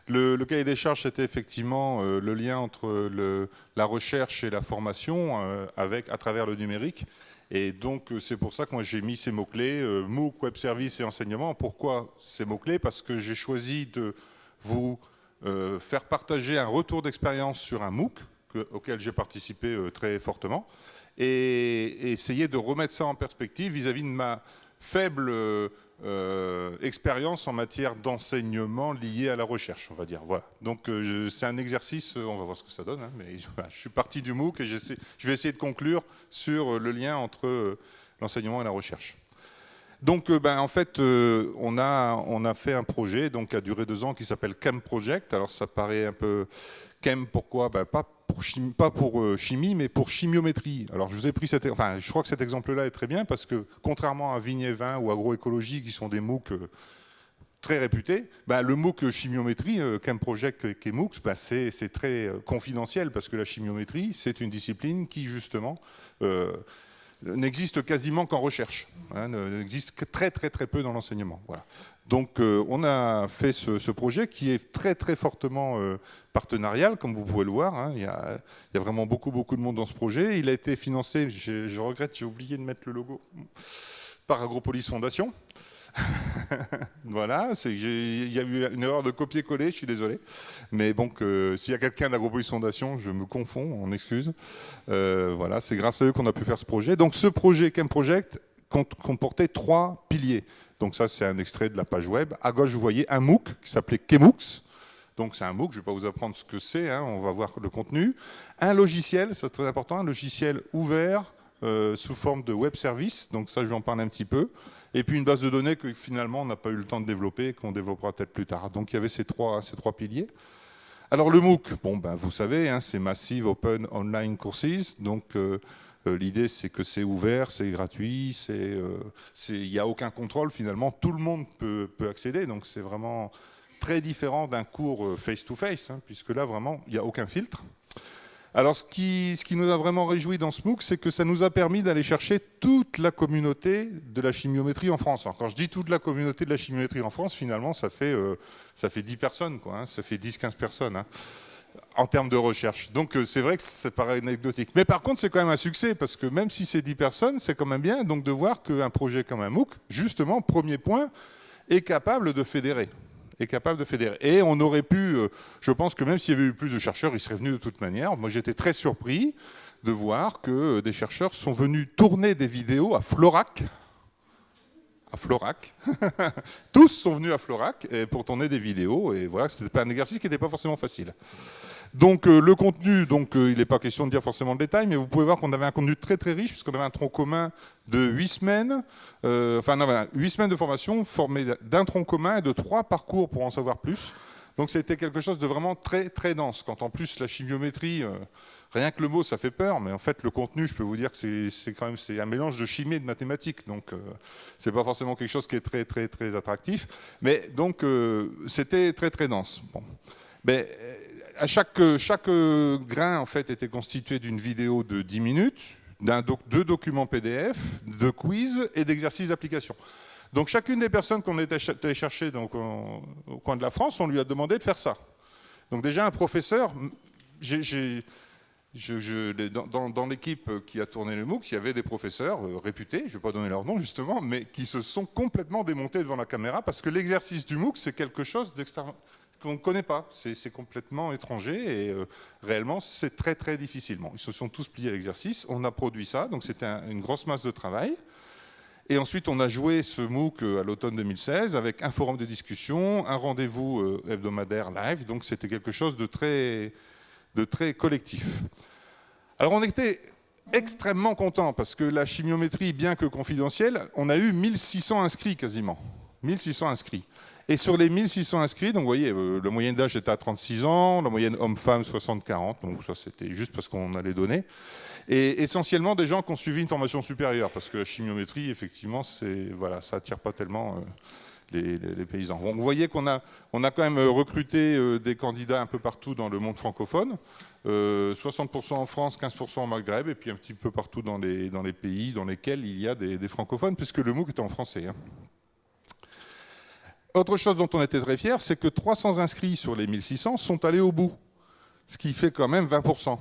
Le cahier des charges, c'était effectivement le lien entre la recherche et la formation à travers le numérique. Et donc, c'est pour ça que moi, j'ai mis ces mots-clés, MOOC, Web Service et enseignement. Pourquoi ces mots-clés? Parce que j'ai choisi de vous faire partager un retour d'expérience sur un MOOC auquel j'ai participé très fortement et essayer de remettre ça en perspective vis-à-vis de ma faible expérience en matière d'enseignement lié à la recherche, on va dire. Voilà. Donc c'est un exercice, on va voir ce que ça donne, hein, mais voilà, je suis parti du MOOC et je vais essayer de conclure sur le lien entre l'enseignement et la recherche. Donc en fait, on a fait un projet donc, qui a duré 2 ans qui s'appelle Chem Project. Alors ça paraît un peu... Chem, pourquoi? Pas pour chimie, mais pour chimiométrie. Alors je vous ai pris je crois que cet exemple-là est très bien parce que contrairement à Vigne et Vin ou Agroécologie qui sont des MOOC très réputés, le MOOC chimiométrie, Chem Project et MOOC, c'est très confidentiel parce que la chimiométrie, c'est une discipline qui justement n'existe quasiment qu'en recherche, hein, n'existe que très peu dans l'enseignement. Voilà. Donc on a fait ce projet qui est très fortement partenarial, comme vous pouvez le voir. Hein. Il y a vraiment beaucoup de monde dans ce projet. Il a été financé, je regrette, j'ai oublié de mettre le logo, par Agropolis Fondation. Voilà, il y a eu une erreur de copier-coller, je suis désolé. Mais bon, s'il y a quelqu'un d'Agropolis Fondation, je me confonds, on excuse. Voilà, c'est grâce à eux qu'on a pu faire ce projet. Donc ce projet, Chem Project, comportait 3 piliers. Donc ça, c'est un extrait de la page web. À gauche, vous voyez un MOOC qui s'appelait Chemoocs. Donc c'est un MOOC, je ne vais pas vous apprendre ce que c'est, hein, on va voir le contenu. Un logiciel, c'est très important, un logiciel ouvert sous forme de web service. Donc ça, je vais en parler un petit peu. Et puis une base de données que finalement, on n'a pas eu le temps de développer, qu'on développera peut-être plus tard. Donc il y avait ces trois piliers. Alors le MOOC, vous savez, hein, c'est Massive Open Online Courses. Donc l'idée, c'est que c'est ouvert, c'est gratuit, il n'y a aucun contrôle finalement. Tout le monde peut accéder. Donc c'est vraiment très différent d'un cours face-to-face, hein, puisque là, vraiment, il n'y a aucun filtre. Alors, ce qui nous a vraiment réjoui dans ce MOOC, c'est que ça nous a permis d'aller chercher toute la communauté de la chimiométrie en France. Alors, quand je dis toute la communauté de la chimiométrie en France, finalement, ça fait 10 personnes, quoi, hein, ça fait 10-15 personnes, hein, en termes de recherche. Donc, c'est vrai que ça paraît anecdotique. Mais par contre, c'est quand même un succès, parce que même si c'est 10 personnes, c'est quand même bien donc, de voir qu'un projet comme un MOOC, justement, premier point, est capable de fédérer. Et on aurait pu, je pense que même s'il y avait eu plus de chercheurs, ils seraient venus de toute manière. Moi, j'étais très surpris de voir que des chercheurs sont venus tourner des vidéos à Florac. À Florac. Tous sont venus à Florac pour tourner des vidéos. Et voilà, c'était un exercice qui n'était pas forcément facile. Donc le contenu, il n'est pas question de dire forcément le détail, mais vous pouvez voir qu'on avait un contenu très riche, puisqu'on avait un tronc commun de 8 semaines, 8 semaines de formation formé d'un tronc commun et de 3 parcours pour en savoir plus. Donc c'était quelque chose de vraiment très dense. Quand en plus la chimiométrie, rien que le mot ça fait peur, mais en fait le contenu, je peux vous dire que c'est un mélange de chimie et de mathématiques, donc c'est pas forcément quelque chose qui est très attractif, mais donc c'était très dense. Bon. Mais, chaque grain en fait était constitué d'une vidéo de 10 minutes, de documents PDF, de quiz et d'exercices d'application. Donc chacune des personnes qu'on était allé chercher donc, au coin de la France, on lui a demandé de faire ça. Donc déjà un professeur, dans l'équipe qui a tourné le MOOC, il y avait des professeurs réputés, je ne vais pas donner leur nom justement, mais qui se sont complètement démontés devant la caméra parce que l'exercice du MOOC, c'est quelque chose qu'on ne connaît pas, c'est complètement étranger et réellement c'est très difficile. Bon, ils se sont tous pliés à l'exercice, on a produit ça, donc c'était une grosse masse de travail. Et ensuite on a joué ce MOOC à l'automne 2016 avec un forum de discussion, un rendez-vous hebdomadaire live, donc c'était quelque chose de très collectif. Alors on était extrêmement contents parce que la chimiométrie, bien que confidentielle, on a eu 1600 inscrits quasiment, 1600 inscrits. Et sur les 1600 inscrits, donc vous voyez, la moyenne d'âge était à 36 ans, la moyenne homme-femme 60-40, donc ça c'était juste parce qu'on a les données. Et essentiellement des gens qui ont suivi une formation supérieure, parce que la chimiométrie, effectivement, voilà, ça attire pas tellement les paysans. Donc vous voyez qu'on a quand même recruté des candidats un peu partout dans le monde francophone, 60% en France, 15% au Maghreb, et puis un petit peu partout dans les pays dans lesquels il y a des francophones, puisque le MOOC était en français. Hein. autre chose dont on était très fiers, c'est que 300 inscrits sur les 1600 sont allés au bout, ce qui fait quand même 20%.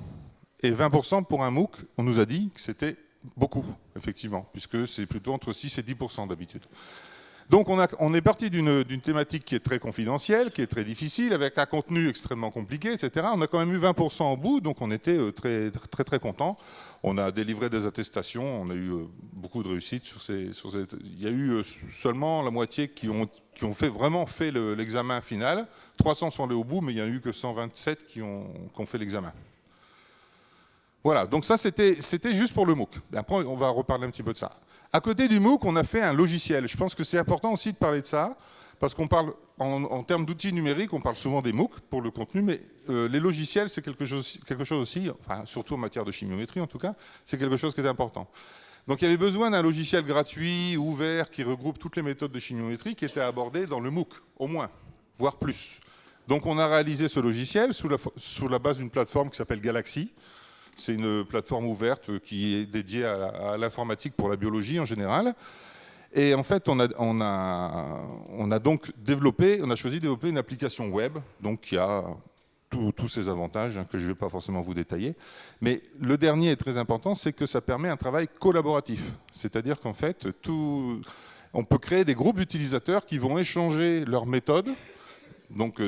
Et 20% pour un MOOC, on nous a dit que c'était beaucoup, effectivement, puisque c'est plutôt entre 6 et 10% d'habitude. Donc on est parti d'une thématique qui est très confidentielle, qui est très difficile, avec un contenu extrêmement compliqué, etc. On a quand même eu 20% au bout, donc on était très très très contents. On a délivré des attestations, on a eu beaucoup de réussite sur ces. Il y a eu seulement la moitié qui ont vraiment fait l'examen final. 300 sont allés au bout, mais il n'y a eu que 127 qui ont fait l'examen. Voilà, donc ça c'était juste pour le MOOC. Après on va reparler un petit peu de ça. À côté du MOOC, on a fait un logiciel. Je pense que c'est important aussi de parler de ça, parce qu'on parle, en termes d'outils numériques, on parle souvent des MOOC pour le contenu, mais les logiciels, c'est quelque chose aussi, enfin, surtout en matière de chimiométrie en tout cas, c'est quelque chose qui est important. Donc il y avait besoin d'un logiciel gratuit, ouvert, qui regroupe toutes les méthodes de chimiométrie qui étaient abordées dans le MOOC, au moins, voire plus. Donc on a réalisé ce logiciel sous la base d'une plateforme qui s'appelle Galaxy. C'est une plateforme ouverte qui est dédiée à l'informatique pour la biologie en général. Et en fait, on a donc choisi de développer une application web, donc qui a tous ces avantages que je ne vais pas forcément vous détailler. Mais le dernier est très important, c'est que ça permet un travail collaboratif. C'est-à-dire qu'en fait, on peut créer des groupes d'utilisateurs qui vont échanger leurs méthodes. Donc,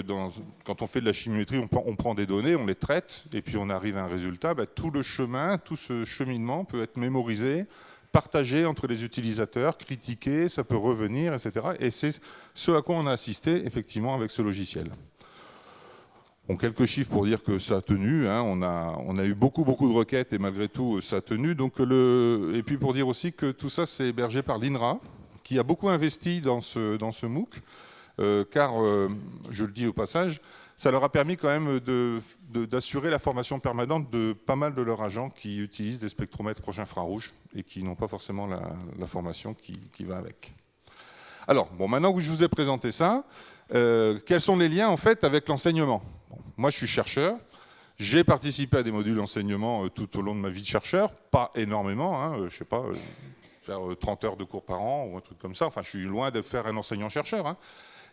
quand on fait de la chimiométrie, on prend des données, on les traite, et puis on arrive à un résultat. Tout le chemin, tout ce cheminement peut être mémorisé, partagé entre les utilisateurs, critiqué, ça peut revenir, etc. Et c'est ce à quoi on a assisté, effectivement, avec ce logiciel. Bon, quelques chiffres pour dire que ça a tenu. Hein. On a eu beaucoup de requêtes, et malgré tout, ça a tenu. Donc, et puis pour dire aussi que tout ça, c'est hébergé par l'INRA, qui a beaucoup investi dans ce MOOC. Car, je le dis au passage, ça leur a permis quand même d'assurer la formation permanente de pas mal de leurs agents qui utilisent des spectromètres proches infrarouges et qui n'ont pas forcément la formation qui va avec. Alors, bon, maintenant que je vous ai présenté ça, quels sont les liens en fait avec l'enseignement ? Bon, moi, je suis chercheur. J'ai participé à des modules d'enseignement tout au long de ma vie de chercheur, pas énormément, hein, je ne sais pas, faire 30 heures de cours par an ou un truc comme ça. Enfin, je suis loin de faire un enseignant-chercheur. Hein.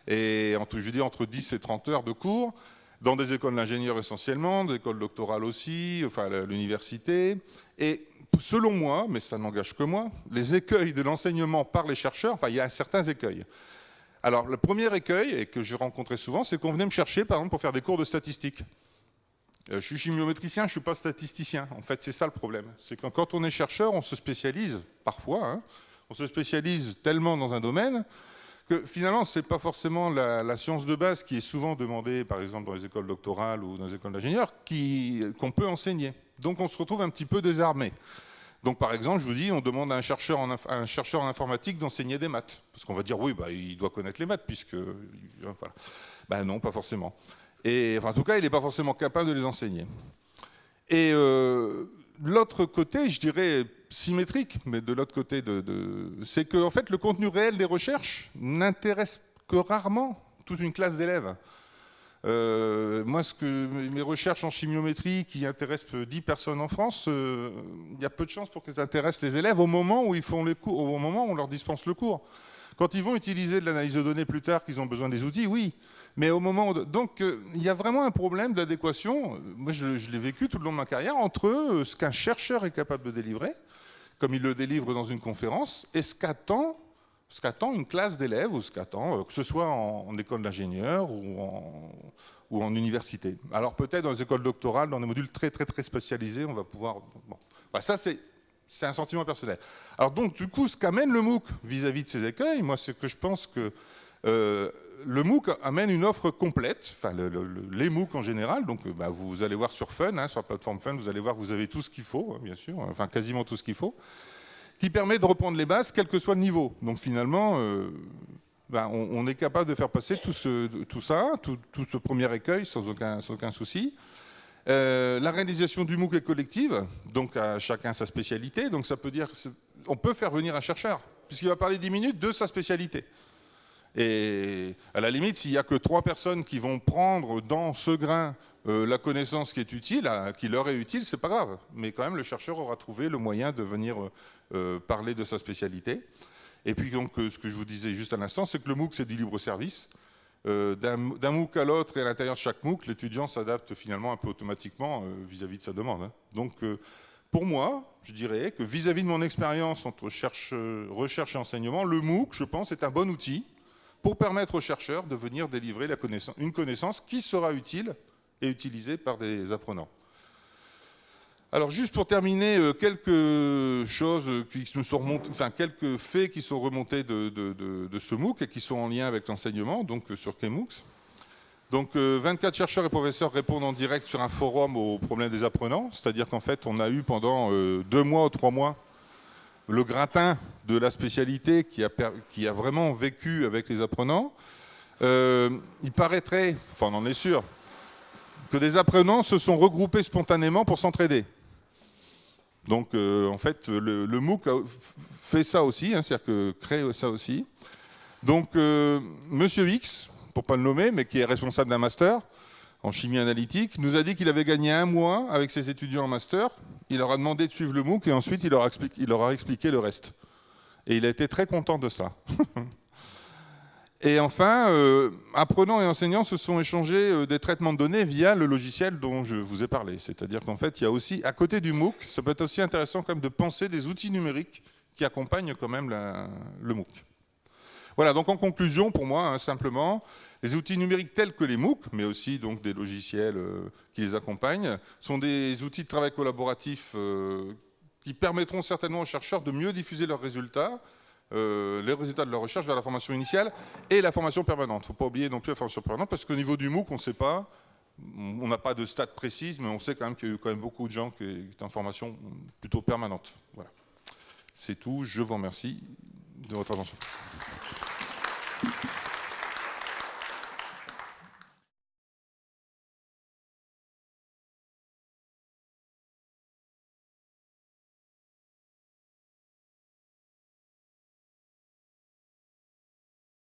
Et je dis entre 10 et 30 heures de cours, dans des écoles d'ingénieurs essentiellement, des écoles doctorales aussi, enfin l'université. Et selon moi, mais ça n'engage que moi, les écueils de l'enseignement par les chercheurs, enfin il y a certains écueils. Alors le premier écueil, et que j'ai rencontré souvent, c'est qu'on venait me chercher par exemple pour faire des cours de statistiques. Je suis chimiométricien, je ne suis pas statisticien. En fait, c'est ça le problème. C'est que quand on est chercheur, on se spécialise, parfois, hein, on se spécialise tellement dans un domaine que finalement, ce n'est pas forcément la science de base qui est souvent demandée, par exemple, dans les écoles doctorales ou dans les écoles d'ingénieurs, qu'on peut enseigner. Donc, on se retrouve un petit peu désarmé. Donc, par exemple, je vous dis, on demande à un chercheur en informatique d'enseigner des maths. Parce qu'on va dire, oui, il doit connaître les maths, puisque... Voilà. Non, pas forcément. Et, enfin, en tout cas, il n'est pas forcément capable de les enseigner. Et l'autre côté, je dirais symétrique, mais de l'autre côté, c'est que en fait, le contenu réel des recherches n'intéresse que rarement toute une classe d'élèves. Moi, mes recherches en chimiométrie qui intéressent 10 personnes en France, il y a peu de chances pour qu'elles intéressent les élèves au moment où ils font les cours, au moment où on leur dispense le cours. Quand ils vont utiliser de l'analyse de données plus tard, qu'ils ont besoin des outils, oui. Mais au moment où... Donc, il y a vraiment un problème d'adéquation. Moi, je l'ai vécu tout le long de ma carrière, entre ce qu'un chercheur est capable de délivrer, comme il le délivre dans une conférence, et ce qu'attend une classe d'élèves, ou ce qu'attend, que ce soit en école d'ingénieur ou en université. Alors peut-être dans les écoles doctorales, dans des modules très spécialisés, on va pouvoir... Bon. Bah, ça, c'est un sentiment personnel. Alors donc, du coup, ce qu'amène le MOOC vis-à-vis de ces écueils, moi, c'est que je pense que le MOOC amène une offre complète, enfin les MOOC en général, donc vous allez voir sur Fun, hein, sur la plateforme Fun, vous allez voir que vous avez tout ce qu'il faut, hein, bien sûr, enfin quasiment tout ce qu'il faut, qui permet de reprendre les bases, quel que soit le niveau. Donc finalement, on est capable de faire passer tout ce premier écueil sans aucun souci. La réalisation du MOOC est collective, donc à chacun sa spécialité. Donc ça peut dire qu'on peut faire venir un chercheur, puisqu'il va parler 10 minutes de sa spécialité. Et à la limite, s'il n'y a que 3 personnes qui vont prendre dans ce grain la connaissance qui est utile, qui leur est utile, c'est pas grave. Mais quand même, le chercheur aura trouvé le moyen de venir parler de sa spécialité. Et puis donc, ce que je vous disais juste à l'instant, c'est que le MOOC, c'est du libre service. D'un MOOC à l'autre et à l'intérieur de chaque MOOC, l'étudiant s'adapte finalement un peu automatiquement vis-à-vis de sa demande. Hein. Donc, pour moi, je dirais que vis-à-vis de mon expérience entre recherche et enseignement, le MOOC, je pense, est un bon outil pour permettre aux chercheurs de venir délivrer une connaissance qui sera utile et utilisée par des apprenants. Alors juste pour terminer, quelques choses qui me sont remontées, enfin quelques faits qui sont remontés de ce MOOC et qui sont en lien avec l'enseignement, donc sur KMOOCs. Donc 24 chercheurs et professeurs répondent en direct sur un forum aux problèmes des apprenants, c'est-à-dire qu'en fait on a eu pendant 2 mois ou 3 mois le gratin de la spécialité qui a vraiment vécu avec les apprenants. Il paraîtrait, enfin on en est sûr, que des apprenants se sont regroupés spontanément pour s'entraider. Donc en fait le MOOC fait ça aussi, hein, c'est-à-dire que crée ça aussi. Donc Monsieur X, pour ne pas le nommer, mais qui est responsable d'un master en chimie analytique, nous a dit qu'il avait gagné 1 mois avec ses étudiants en master. Il leur a demandé de suivre le MOOC et ensuite il leur a expliqué le reste. Et il a été très content de ça. Et enfin, apprenants et enseignants se sont échangés des traitements de données via le logiciel dont je vous ai parlé. C'est-à-dire qu'en fait, il y a aussi, à côté du MOOC, ça peut être aussi intéressant quand même de penser des outils numériques qui accompagnent quand même le MOOC. Voilà, donc en conclusion, pour moi, hein, simplement, les outils numériques tels que les MOOC, mais aussi donc des logiciels qui les accompagnent, sont des outils de travail collaboratif qui permettront certainement aux chercheurs de mieux diffuser leurs résultats, les résultats de leur recherche vers la formation initiale et la formation permanente. Il ne faut pas oublier non plus la formation permanente, parce qu'au niveau du MOOC, on ne sait pas, on n'a pas de stats précises, mais on sait quand même qu'il y a eu quand même beaucoup de gens qui étaient en formation plutôt permanente. Voilà. C'est tout, je vous remercie de votre attention.